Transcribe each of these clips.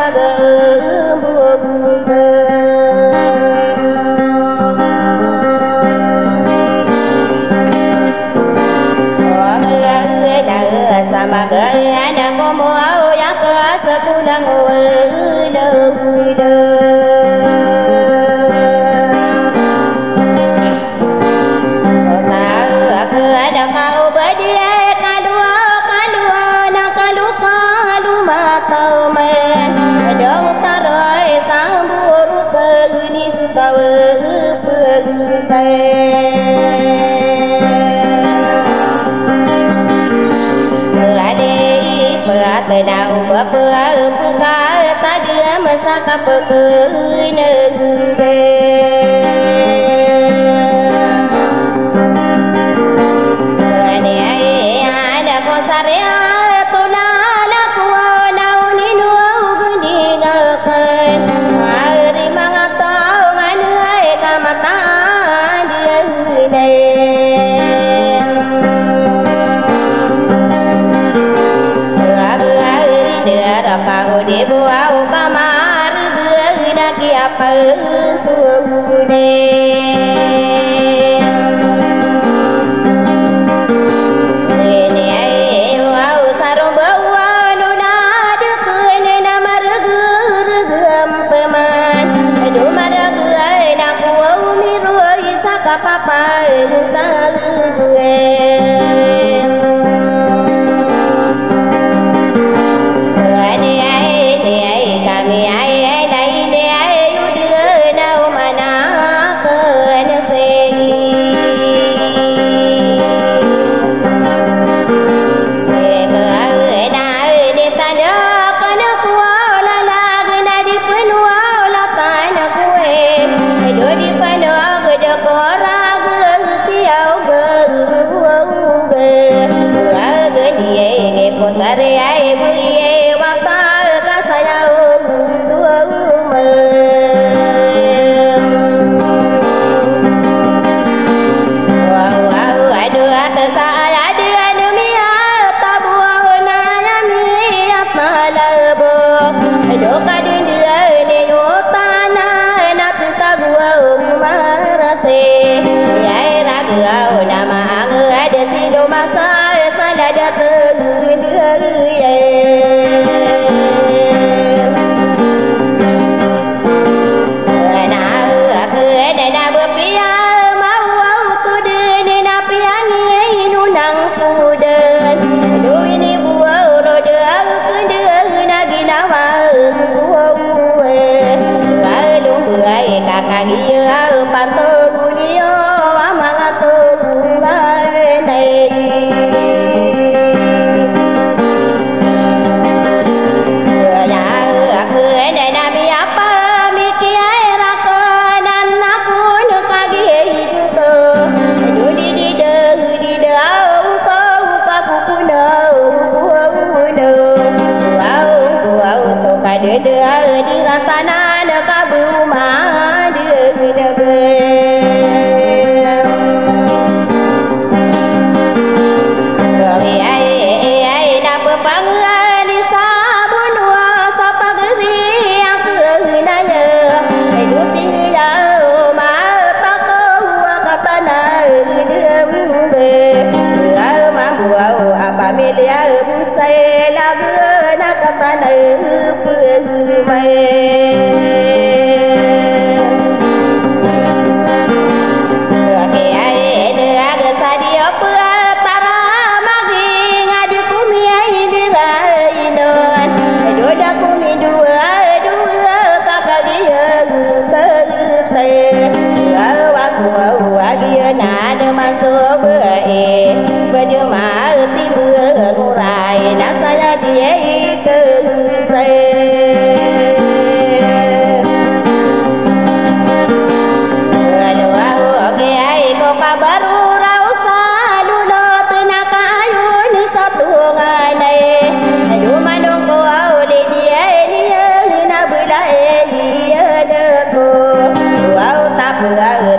sama sama ada komo ya ke sekulang ada kau berdia kadua nak kaluka mata men dong tarai sambur pegni sutawe peguntai Tadau bapa puka tadia masaka pekui negeri Ani ada kosaria tulala kuwa nauni nuau gundi galkan hari mangatau nganai kamata dia hidai kau di buau kamar lagi apa tuh ini wow sarung bawa nuna deken nama regem peman aduh maragu nak wow miru isa kapapa entah gue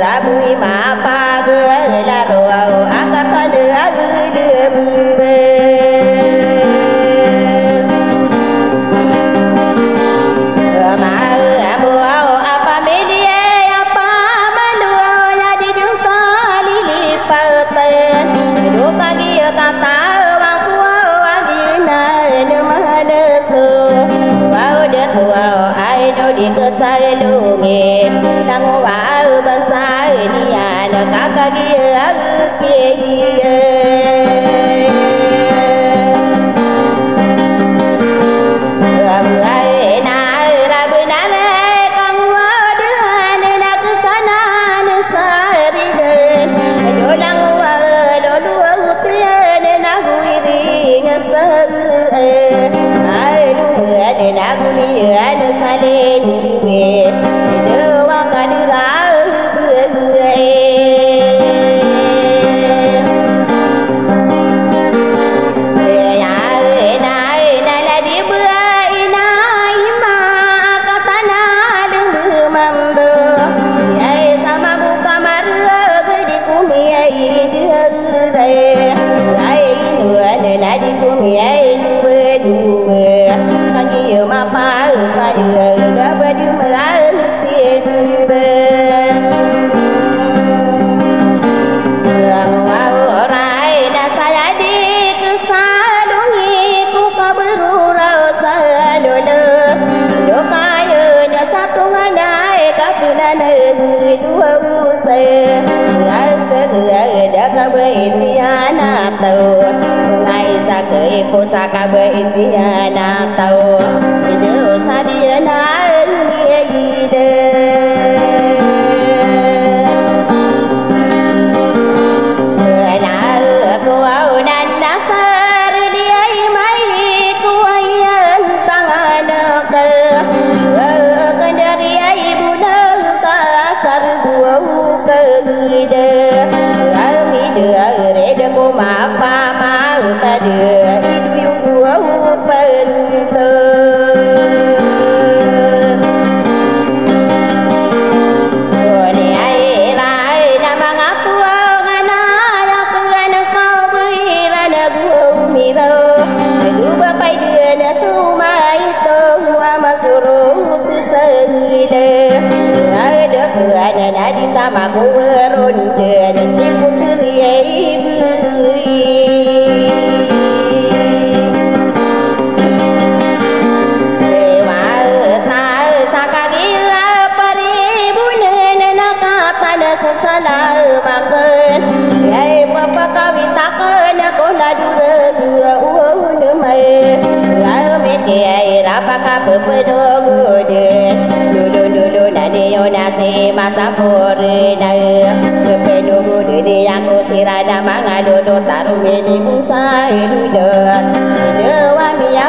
Rabu ma pa ge la ro sai lu nghe đang vả bên sai đi à nó cả kia kia Pusaka berintiana tau hidup sadiana dia ide na kuau dan dasar dia mai kuayan tangan ke kendari ibu nang kasar buau ke ide kami dia reda ko mapa mau tadi Aku beronde dan tipu teriak sewa tak saka gila paribu nena kata dasar salah makan ai papa kawita kena kola dua uang mai ai mete ai rapaka pepedogo de dulu nadio nasi masa pore na pepedogo de aku sirada mangado taruh meni usai dulu dewa miya